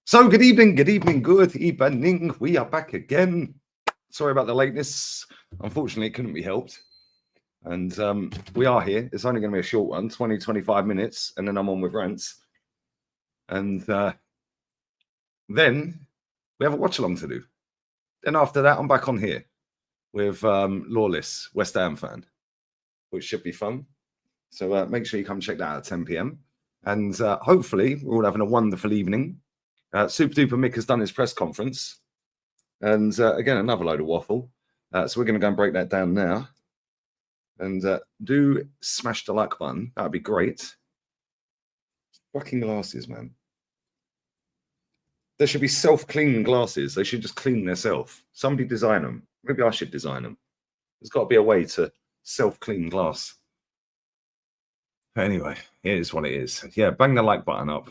So good evening, good evening. We are back again. Sorry about the lateness. Unfortunately, it couldn't be helped. And we are here. It's only going to be a short one, 20, 25 minutes, and then I'm on with rants. And then we have a watch along to do. Then after that, I'm back on here with Lawless, West Ham fan, which should be fun. So make sure you come check that out at 10 p.m. And hopefully we're all having a wonderful evening. Super Duper Mick has done his press conference. And again, another load of waffle. So we're going to go and break that down now. And do smash the like button. That would be great. Fucking glasses, man. There should be self-cleaning glasses. They should just clean themselves. Somebody design them. Maybe I should design them. There's got to be a way to self-clean glass. Anyway, it is what it is. Yeah, bang the like button up.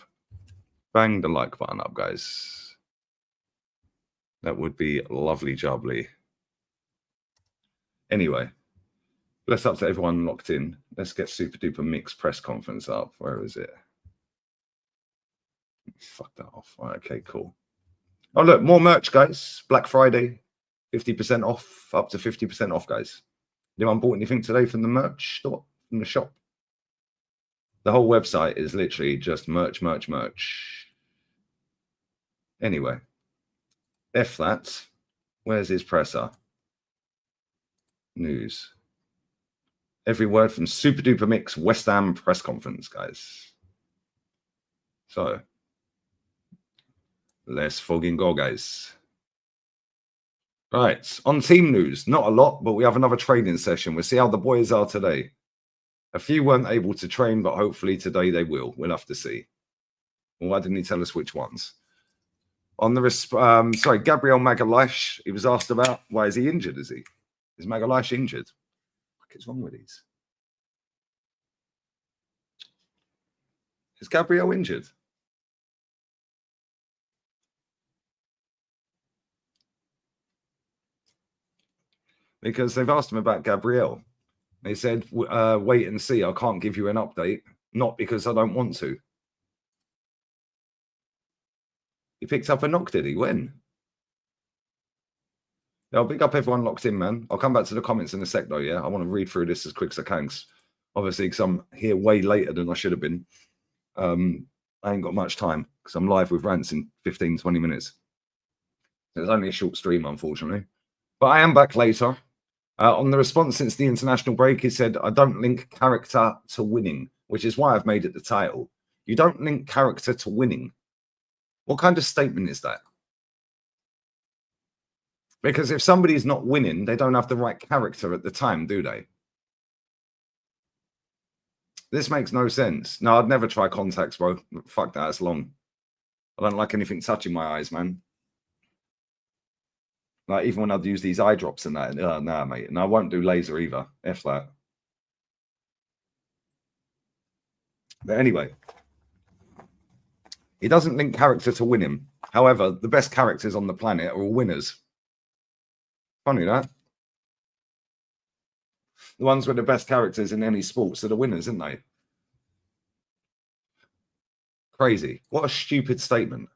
Bang the like button up, guys. That would be lovely jubbly. Anyway, let's up to everyone locked in. Let's get Super Duper Mix press conference up. Where is it? Fuck that off. All right, okay, cool. Oh, look, more merch, guys. Black Friday, 50% off, up to 50% off, guys. Anyone bought anything today from the merch store, from the shop? The whole website is literally just merch. Anyway, F that. Where's his presser? News. Every word from Super Duper Mix West Ham press conference, guys. So, let's fucking go, guys. Right, on team news, not a lot, but we have another training session. We'll see how the boys are today. A few weren't able to train, but hopefully today they will. We'll have to see. Well, why didn't he tell us which ones? On the Gabriel Magalhaes, he was asked about why is he injured? Is Magalhaes injured? What is wrong with these? Is Gabriel injured? Because they've asked him about Gabriel. They said, wait and see. I can't give you an update. Not because I don't want to. He picked up a knock, did he? When? Yeah, I'll pick up everyone locked in, man. I'll come back to the comments in a sec, though, yeah? I want to read through this as quick as I can. Obviously, because I'm here way later than I should have been. I ain't got much time because I'm live with rants in 15, 20 minutes. It's only a short stream, unfortunately. But I am back later. On the response since the international break, he said, I don't link character to winning, which is why I've made it the title. You don't link character to winning. What kind of statement is that? Because if somebody's not winning, they don't have the right character at the time, do they? This makes no sense. No, I'd never try contacts, bro. Fuck that, it's long. I don't like anything touching my eyes, man. Like, even when I'd use these eye drops and that, nah, mate. And I won't do laser either. F that. But anyway, he doesn't link character to winning. However, the best characters on the planet are all winners. Funny that. The ones with the best characters in any sports are the winners, aren't they? Crazy. What a stupid statement.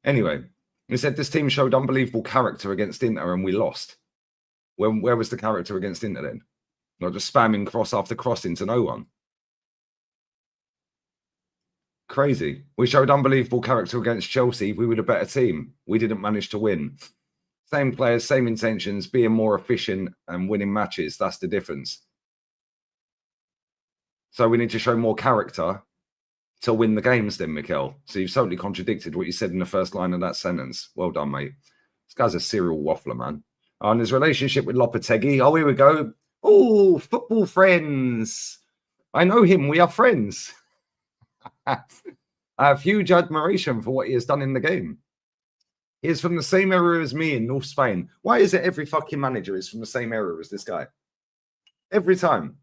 Anyway, he said this team showed unbelievable character against Inter and we lost. Where was the character against Inter then? Not just spamming cross after cross into no one. Crazy. We showed unbelievable character against Chelsea. We were the better team. We didn't manage to win. Same players, same intentions, being more efficient and winning matches. That's the difference. So we need to show more character to win the games then, Mikel. So you've totally contradicted what you said in the first line of that sentence. Well done, mate. This guy's a serial waffler, man. On his relationship with Lopetegui. Oh, here we go. Oh, football friends. I know him. We are friends. I have huge admiration for what he has done in the game. He is from the same era as me in North Spain. Why is it every fucking manager is from the same era as this guy? Every time.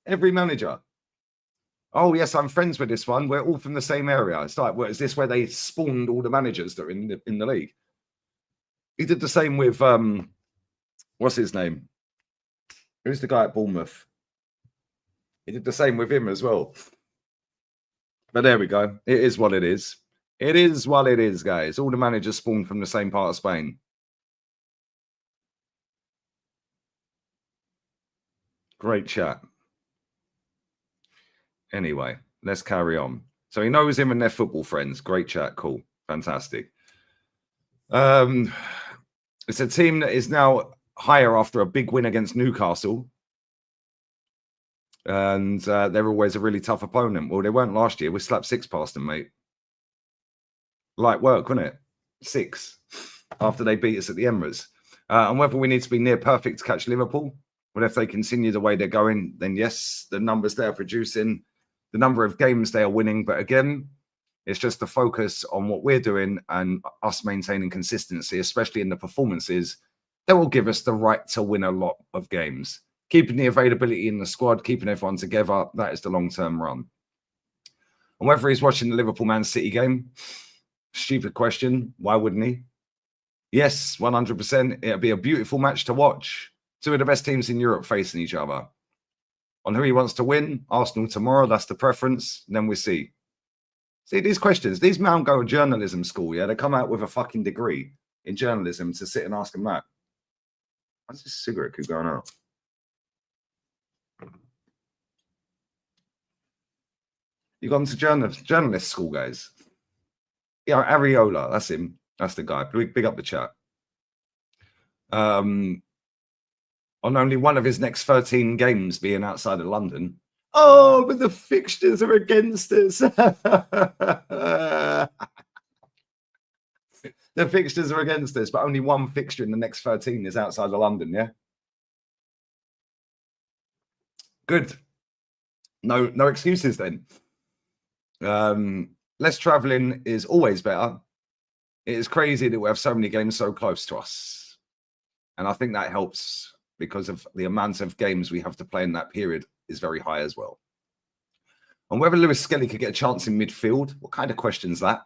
Every manager. Oh, yes, I'm friends with this one. We're all from the same area. It's like, well, is this where they spawned all the managers that are in the league? He did the same with, what's his name? Who's the guy at Bournemouth? He did the same with him as well. But there we go. It is what it is. It is what it is, guys. All the managers spawned from the same part of Spain. Great chat. Anyway, let's carry on. So he knows him and their football friends. Great chat. Cool. Fantastic. It's a team that is now higher after a big win against Newcastle. And they're always a really tough opponent. Well, they weren't last year. We slapped 6 past them, mate. Light work, wasn't it? 6 after they beat us at the Emirates. And whether we need to be near perfect to catch Liverpool, but if they continue the way they're going, then yes, the numbers they are producing, the number of games they are winning. But again, it's just the focus on what we're doing and us maintaining consistency, especially in the performances, that will give us the right to win a lot of games. Keeping the availability in the squad, keeping everyone together, that is the long-term run. And whether he's watching the Liverpool Man City game, stupid question, why wouldn't he? Yes, 100%. It'll be a beautiful match to watch. 2 of the best teams in Europe facing each other. On who he wants to win, Arsenal tomorrow, that's the preference. Then we see. See, these questions, these men go to journalism school, yeah? They come out with a fucking degree in journalism to sit and ask them that. Why does this cigarette keep going out? You gone to journalist school, guys? Yeah, Areola, that's him. That's the guy. Big up the chat. On only one of his next 13 games being outside of London. Oh, but the fixtures are against us. The fixtures are against us, but only one fixture in the next 13 is outside of London, yeah? Good. No excuses then. Less traveling is always better. It is crazy that we have so many games so close to us. And I think that helps because of the amount of games we have to play in that period is very high as well. And whether Lewis Skelly could get a chance in midfield, what kind of question is that?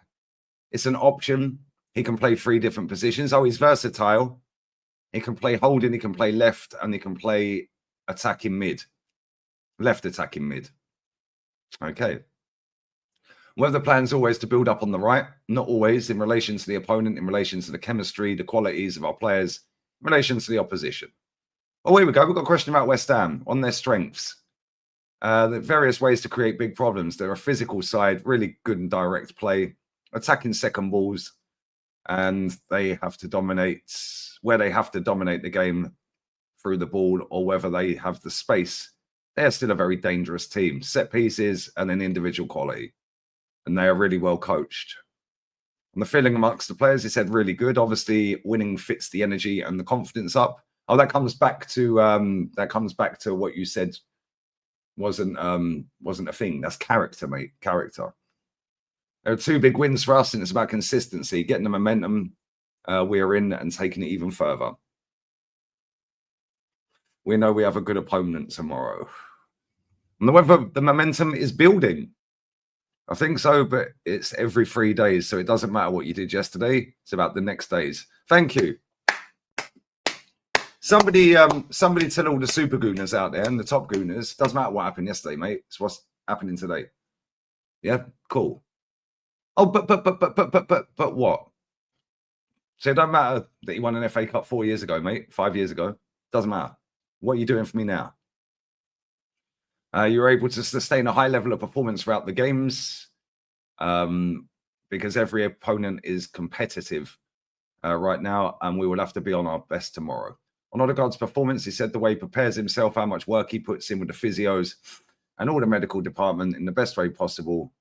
It's an option. He can play 3 different positions. Oh, he's versatile. He can play holding, he can play left, and he can play attacking mid. Left attacking mid. Okay. Whether the plan is always to build up on the right, not always, in relation to the opponent, in relation to the chemistry, the qualities of our players, in relation to the opposition. Oh, here we go. We've got a question about West Ham on their strengths. The various ways to create big problems. They're a physical side, really good and direct play, attacking second balls, and they have to dominate where they have to dominate the game through the ball, or whether they have the space. They're still a very dangerous team. Set pieces and an individual quality. And they are really well coached. And the feeling amongst the players, he said, really good. Obviously, winning fits the energy and the confidence up. Oh, that comes back to what you said wasn't a thing. That's character, mate. Character. There are 2 big wins for us, and it's about consistency, getting the momentum we are in and taking it even further. We know we have a good opponent tomorrow. And whether the momentum is building. I think so, but it's every 3 days, so it doesn't matter what you did yesterday. It's about the next days. Thank you. Somebody tell all the super gooners out there and the top gooners. Doesn't matter what happened yesterday, mate. It's what's happening today. Yeah, cool. Oh, but what? So it don't matter that you won an FA Cup 4 years ago, mate. 5 years ago. Doesn't matter. What are you doing for me now? You're able to sustain a high level of performance throughout the games because every opponent is competitive right now, and we will have to be on our best tomorrow. On Odegaard's performance, he said the way he prepares himself, how much work he puts in with the physios and all the medical department in the best way possible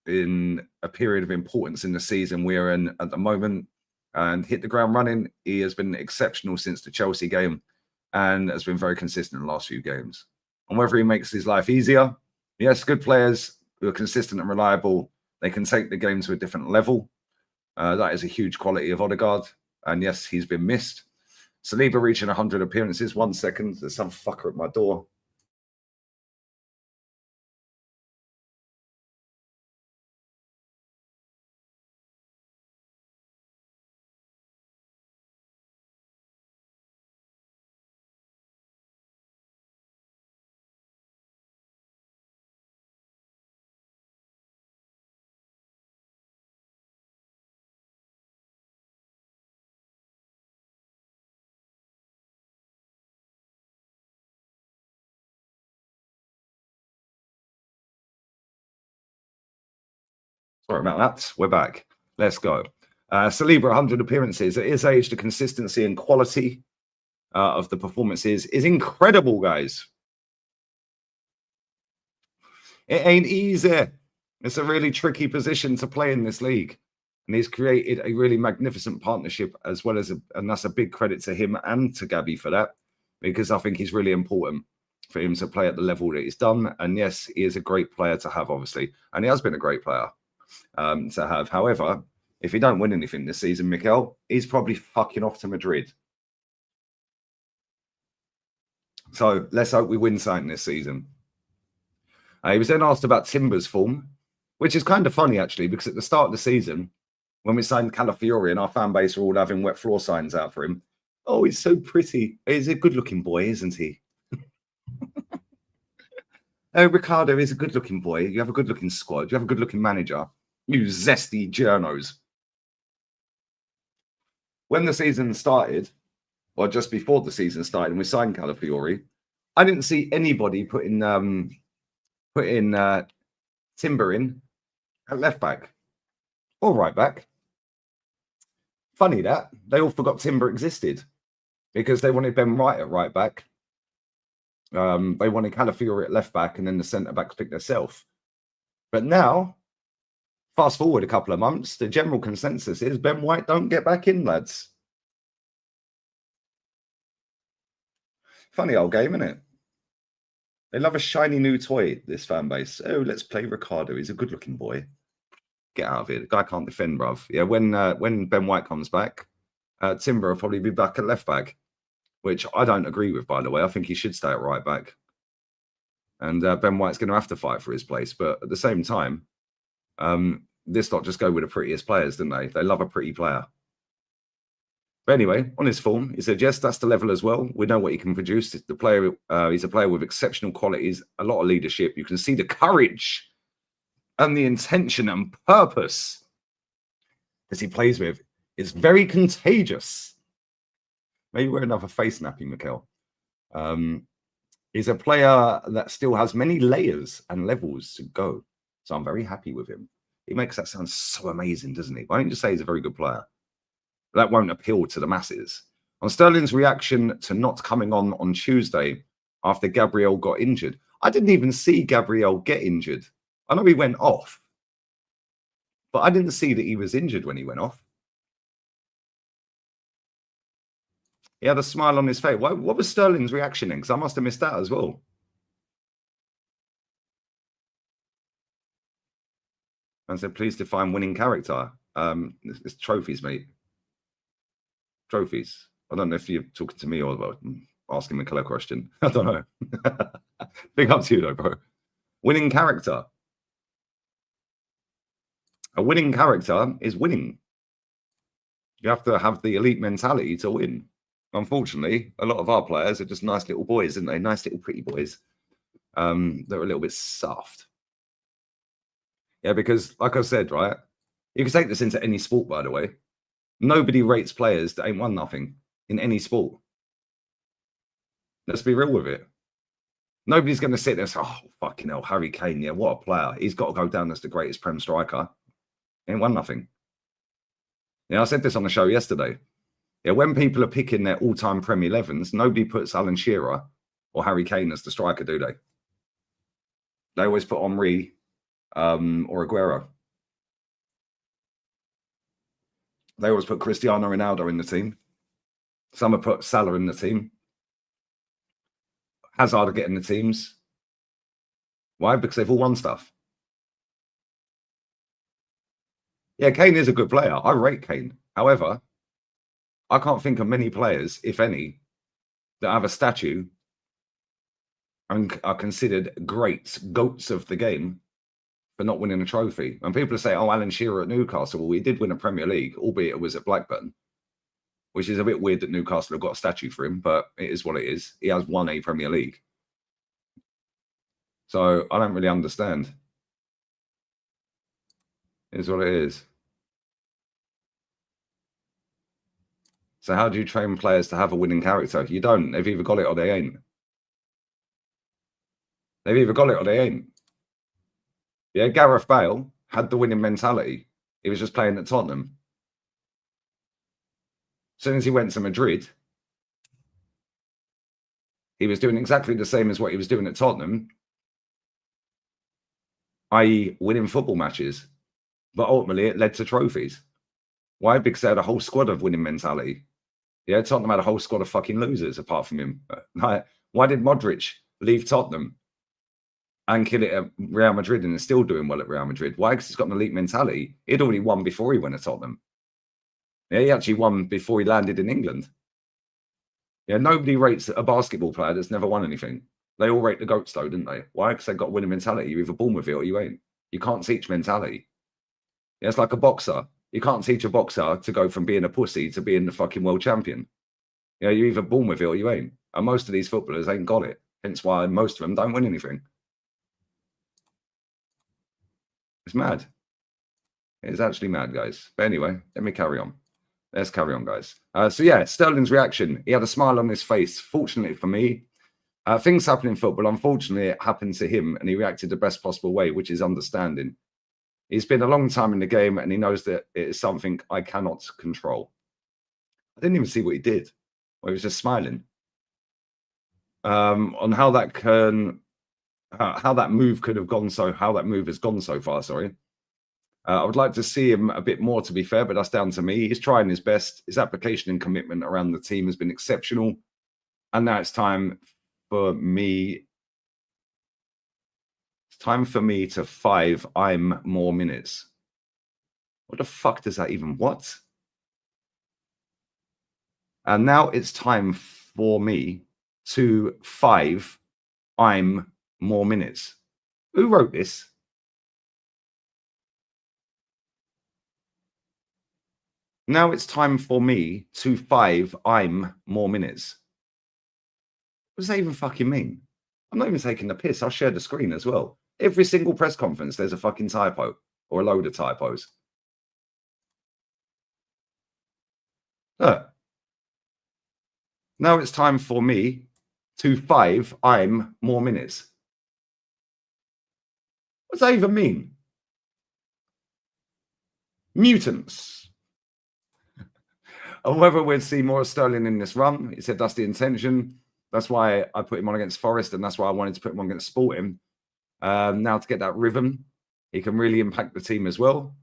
in a period of importance in the season we're in at the moment, and hit the ground running. He has been exceptional since the Chelsea game and has been very consistent in the last few games. And whether he makes his life easier, yes, good players who are consistent and reliable, they can take the game to a different level. That is a huge quality of Odegaard. And yes, he's been missed. Saliba reaching 100 appearances. 1 second. There's some fucker at my door. Sorry about that. We're back. Let's go. Saliba, 100 appearances. At his age, the consistency and quality of the performances is incredible, guys. It ain't easy. It's a really tricky position to play in this league. And he's created a really magnificent partnership as well as, and that's a big credit to him and to Gabby for that, because I think he's really important for him to play at the level that he's done. And yes, he is a great player to have, obviously. And he has been a great player to have. However, if he don't win anything this season, Mikel, he's probably fucking off to Madrid. So let's hope we win something this season. He was then asked about Timber's form, which is kind of funny, actually, because at the start of the season, when we signed Calafiori and our fan base were all having wet floor signs out for him. Oh, he's so pretty. He's a good-looking boy, isn't he? Oh, Ricardo is a good-looking boy. You have a good-looking squad. You have a good-looking manager. You zesty journos. When the season started, or just before the season started, and we signed Calafiori, I didn't see anybody putting Timber in at left back or right back. Funny that they all forgot Timber existed because they wanted Ben White at right back. They wanted Calafiori at left back, and then the centre backs picked themselves. But now, fast forward a couple of months, the general consensus is Ben White don't get back in, lads. Funny old game, isn't it? They love a shiny new toy, this fan base. Oh, let's play Ricardo. He's a good-looking boy. Get out of here. The guy can't defend, bruv. Yeah, when Ben White comes back, Timber will probably be back at left back, which I don't agree with, by the way. I think he should stay at right back. And Ben White's going to have to fight for his place. But at the same time, this lot just go with the prettiest players, didn't they? They love a pretty player. But anyway, on his form, he said, yes, that's the level as well. We know what he can produce. The player, he's a player with exceptional qualities, a lot of leadership. You can see the courage and the intention and purpose that he plays with is very contagious. Maybe wear another face nappy, Mikel. He's a player that still has many layers and levels to go. So I'm very happy with him. He makes that sound so amazing, doesn't he? Why don't you say he's a very good player? That won't appeal to the masses. On Sterling's reaction to not coming on Tuesday after Gabriel got injured. I didn't even see Gabriel get injured. I know he went off, but I didn't see that he was injured when he went off. He had a smile on his face. What was Sterling's reaction then? Because I must have missed that as well. And said, please define winning character. It's trophies, mate. Trophies. I don't know if you're talking to me or asking Mikel a question. I don't know. Big up to you, though, bro. Winning character. A winning character is winning. You have to have the elite mentality to win. Unfortunately, a lot of our players are just nice little boys, aren't they? Nice little pretty boys. They're a little bit soft. Yeah, because like I said, right, you can take this into any sport, by the way. Nobody rates players that ain't won nothing in any sport. Let's be real with it. Nobody's going to sit there and say, oh, fucking hell, Harry Kane, yeah, what a player. He's got to go down as the greatest Prem striker. He ain't won nothing. Yeah, I said this on the show yesterday. Yeah, when people are picking their all-time Premier 11s, nobody puts Alan Shearer or Harry Kane as the striker, do they? They always put Henry or Aguero. They always put Cristiano Ronaldo in the team. Some have put Salah in the team. Hazard are getting the teams. Why? Because they've all won stuff. Yeah, Kane is a good player. I rate Kane. However, I can't think of many players, if any, that have a statue and are considered greats, goats of the game for not winning a trophy. And people say, oh, Alan Shearer at Newcastle. Well, he did win a Premier League, albeit it was at Blackburn, which is a bit weird that Newcastle have got a statue for him, but it is what it is. He has won a Premier League. So I don't really understand. It is what it is. So how do you train players to have a winning character? You don't. They've either got it or they ain't. They've either got it or they ain't. Yeah, Gareth Bale had the winning mentality. He was just playing at Tottenham. As soon as he went to Madrid, he was doing exactly the same as what he was doing at Tottenham, i.e. winning football matches. But ultimately, it led to trophies. Why? Because they had a whole squad of winning mentality. Yeah, Tottenham had a whole squad of fucking losers apart from him. Why did Modric leave Tottenham and kill it at Real Madrid and is still doing well at Real Madrid? Why? Because he's got an elite mentality. He'd already won before he went to Tottenham. Yeah, he actually won before he landed in England. Yeah, nobody rates a basketball player that's never won anything. They all rate the GOATs, though, didn't they? Why? Because they've got winning mentality. You're either born with it or you ain't. You can't teach mentality. Yeah, it's like a boxer. You can't teach a boxer to go from being a pussy to being the fucking world champion. You know, you're either born with it or you ain't. And most of these footballers ain't got it. Hence why most of them don't win anything. It's mad. It's actually mad, guys. But anyway, let me carry on. Let's carry on, guys. So yeah, Sterling's reaction. He had a smile on his face. Fortunately for me, things happen in football. Unfortunately, it happened to him, and he reacted the best possible way, which is understanding. He's been a long time in the game, and he knows that it is something I cannot control. I didn't even see what he did. Well, he was just smiling. On how that move could have gone how that move has gone so far. Sorry. I would like to see him a bit more, to be fair, but that's down to me. He's trying his best. His application and commitment around the team has been exceptional. And now it's time for me. It's time for me to 5 more minutes. What the fuck does that even what? And now it's time for me to 5 more minutes. Who wrote this? Now it's time for me to 5 more minutes. What does that even fucking mean? I'm not even taking the piss. I'll share the screen as well. Every single press conference, there's a fucking typo or a load of typos. Now it's time for me to 5 more minutes. What does that even mean? Mutants. And whether we'd see more of Sterling in this run, he said that's the intention. That's why I put him on against Forest, and that's why I wanted to put him on against Sporting. Now to get that rhythm, he can really impact the team as well.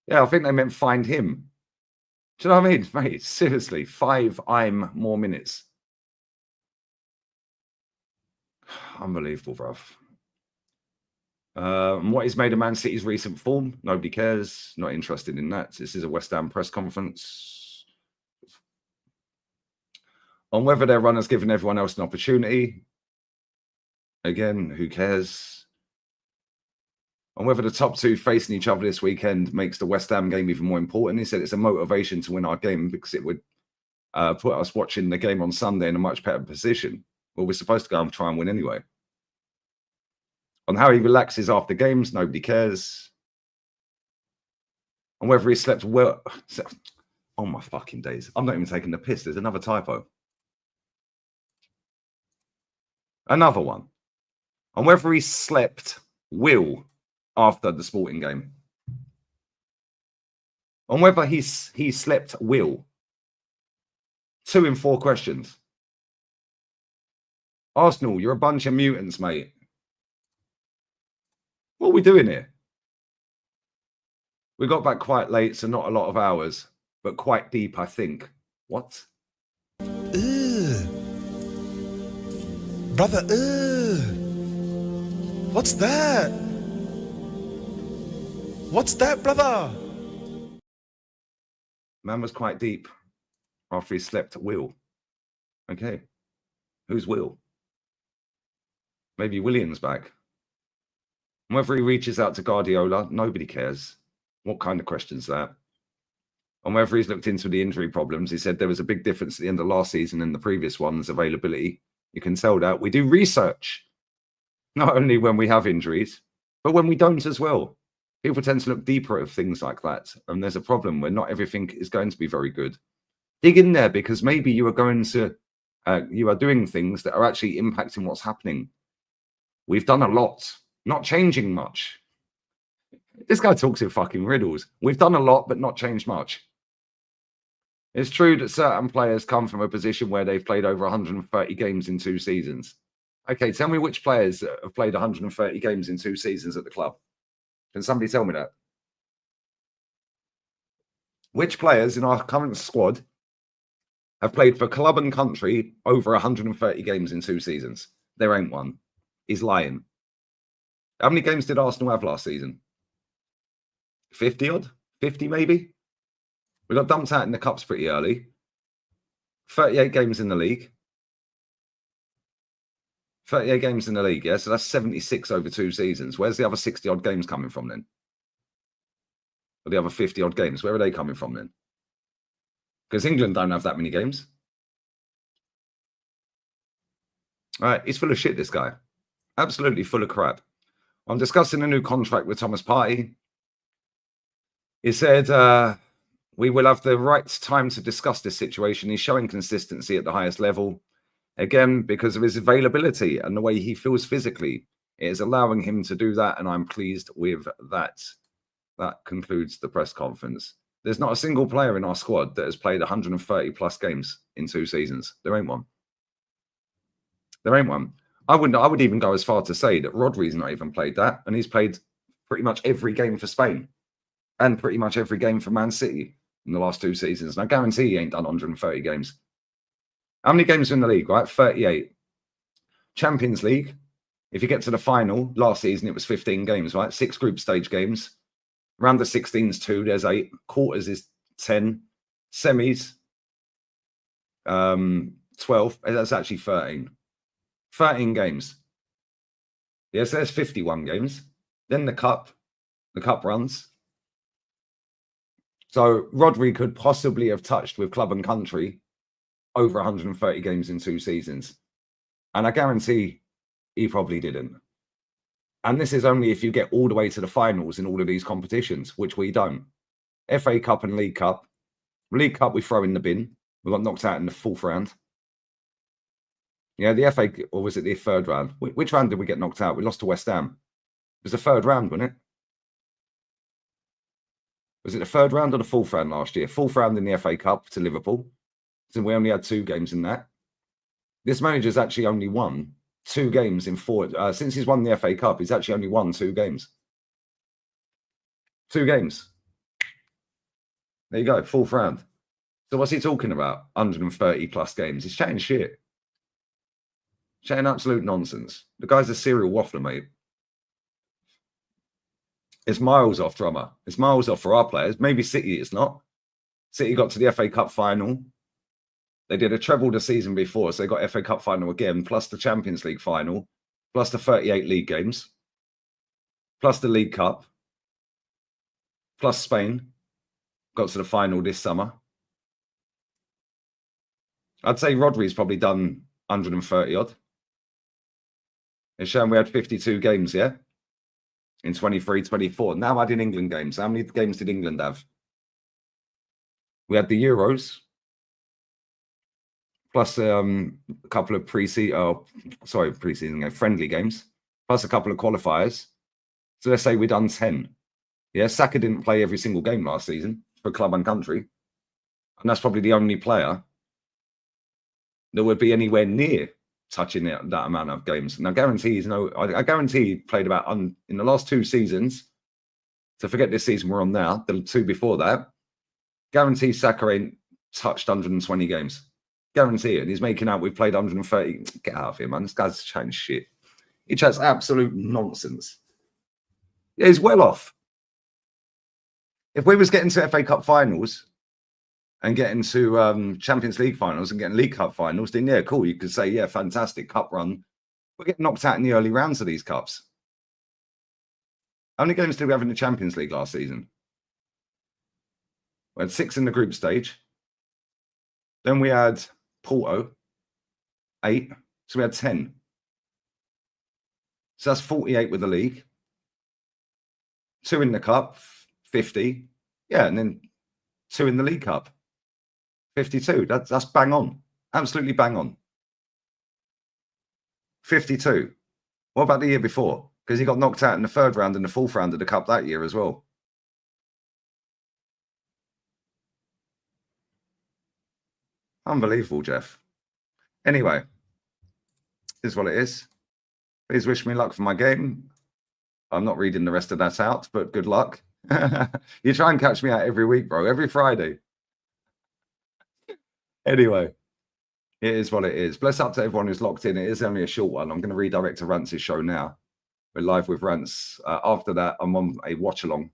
Yeah, I think they meant find him. Do you know what I mean? Mate, seriously, 5 more minutes. Unbelievable, bruv. What is made of Man City's recent form? Nobody cares. Not interested in that. This is a West Ham press conference. On whether their run has given everyone else an opportunity. Again, who cares? On whether the top two facing each other this weekend makes the West Ham game even more important. He said it's a motivation to win our game because it would put us watching the game on Sunday in a much better position. Well, we're supposed to go and try and win anyway. On how he relaxes after games, nobody cares. On whether he slept well. Oh my fucking days. I'm not even taking the piss. There's another typo. Another one. On whether he slept well after the Sporting game. On whether he slept well. 2 in 4 questions. Arsenal, you're a bunch of mutants, mate. What are we doing here? We got back quite late, so not a lot of hours, but quite deep, I think. What? Brother, what's that? What's that, brother? Man was quite deep after he slept at Will. Okay. Who's Will? Maybe William's back. And whether he reaches out to Guardiola, nobody cares. What kind of question's that? And whether he's looked into the injury problems, he said there was a big difference at the end of last season and the previous one's availability. You can tell that. We do research, not only when we have injuries, but when we don't as well. People tend to look deeper at things like that. And there's a problem where not everything is going to be very good. Dig in there because maybe you are going to, you are doing things that are actually impacting what's happening. We've done a lot, not changing much. This guy talks in fucking riddles. We've done a lot, but not changed much. It's true that certain players come from a position where they've played over 130 games in 2 seasons. Okay, tell me which players have played 130 games in 2 seasons at the club. Can somebody tell me that? Which players in our current squad have played for club and country over 130 games in 2 seasons? There ain't one. He's lying. How many games did Arsenal have last season? 50 odd? 50 maybe? We got dumped out in the cups pretty early. 38 games in the league. 38 games in the league, yeah? So that's 76 over 2 seasons. Where's the other 60 odd games coming from then? Or the other 50 odd games? Where are they coming from then? Because England don't have that many games. All right, he's full of shit, this guy. Absolutely full of crap. I'm discussing a new contract with Thomas Partey. He said, we will have the right time to discuss this situation. He's showing consistency at the highest level. Again, because of his availability and the way he feels physically, it is allowing him to do that, and I'm pleased with that. That concludes the press conference. There's not a single player in our squad that has played 130 plus games in 2 seasons. There ain't one. There ain't one. I would even go as far to say that Rodri's not even played that, and he's played pretty much every game for Spain and pretty much every game for Man City in the last 2 seasons. And I guarantee he ain't done 130 games. How many games are in the league, right? 38. Champions League, if you get to the final, last season it was 15 games, right? 6 group stage games. Round the 16s, 2, there's 8. Quarters is 10. Semis, 12. That's actually 13. 13 games. Yes, there's 51 games. Then the cup runs. So Rodri could possibly have touched with club and country over 130 games in 2 seasons. And I guarantee he probably didn't. And this is only if you get all the way to the finals in all of these competitions, which we don't. FA Cup and League Cup. League Cup we throw in the bin. We got knocked out in the 4th round. Yeah, the FA, or was it the 3rd round? Which round did we get knocked out? We lost to West Ham. It was the 3rd round, wasn't it? Was it the 3rd round or the 4th round last year? 4th round in the FA Cup to Liverpool. So we only had 2 games in that. This manager's actually only won 2 games in 4. Since he's won the FA Cup, he's actually only won 2 games. 2 games. There you go, 4th round. So what's he talking about? 130 plus games. He's chatting shit. Chatting absolute nonsense. The guy's a serial waffler, mate. It's miles off, drummer. It's miles off for our players. Maybe City it's not. City got to the FA Cup final. They did a treble the season before, so they got FA Cup final again, plus the Champions League final, plus the 38 league games, plus the League Cup, plus Spain got to the final this summer. I'd say Rodri's probably done 130 odd. It's showing we had 52 games, yeah? In 23, 24. Now adding England games. How many games did England have? We had the Euros, plus a couple of preseason, friendly games, plus a couple of qualifiers. So let's say we've done 10. Yeah, Saka didn't play every single game last season for club and country. And that's probably the only player that would be anywhere near touching that amount of games. And I guarantee I guarantee he played about in the last 2 seasons. So forget this season we're on now, the 2 before that. Guarantee Saka ain't touched 120 games. Guarantee it. And he's making out we've played 130. Get out of here, man. This guy's chatting shit. He chats absolute nonsense. Yeah, he's well off. If we was getting to FA Cup finals and getting to Champions League finals and getting League Cup finals, then yeah, cool. You could say, yeah, fantastic cup run. We're getting knocked out in the early rounds of these cups. How many games did we have in the Champions League last season? We had 6 in the group stage. Then we had Porto, 8. So we had 10. So that's 48 with the league. 2 in the cup, 50. Yeah, and then 2 in the League Cup, 52. That's bang on. Absolutely bang on. 52. What about the year before? because he got knocked out in the 3rd round and the 4th round of the Cup that year as well. Unbelievable, Jeff. Anyway, this is what it is. Please wish me luck for my game. I'm not reading the rest of that out, but good luck. You try and catch me out every week, bro, every Friday. Anyway, it is what it is. Bless up to everyone who's locked in. It is only a short one. I'm going to redirect to Rance's show now. We're live with Rance. After that, I'm on a watch along.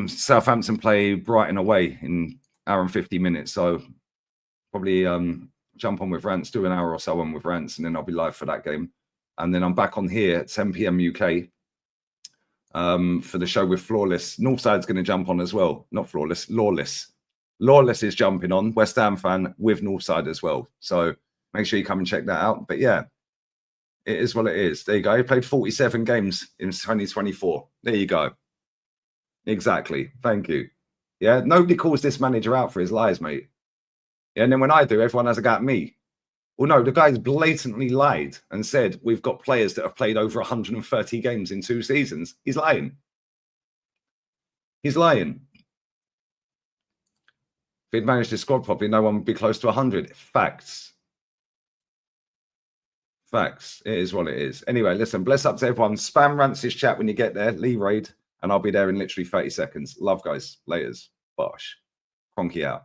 Southampton play Brighton away in hour and 50 minutes. So probably jump on with Rance, do an hour or so on with Rance, and then I'll be live for that game. And then I'm back on here at 10 p.m. UK for the show with Flawless. Northside's going to jump on as well. Not Flawless, Lawless. Lawless is jumping on, West Ham fan with Northside as well. So make sure you come and check that out. But yeah, it is what it is. There you go. He played 47 games in 2024. There you go. Exactly. Thank you. Yeah, nobody calls this manager out for his lies, mate. Yeah, and then when I do, everyone has a go at me. Well, no, the guy's blatantly lied and said we've got players that have played over 130 games in 2 seasons. He's lying. He's lying. If he'd managed his squad properly, no one would be close to 100. Facts. Facts. It is what it is. Anyway, listen, bless up to everyone. Spam Rance's chat when you get there. Lee Raid. And I'll be there in literally 30 seconds. Love, guys. Laters. Bosh. Conky out.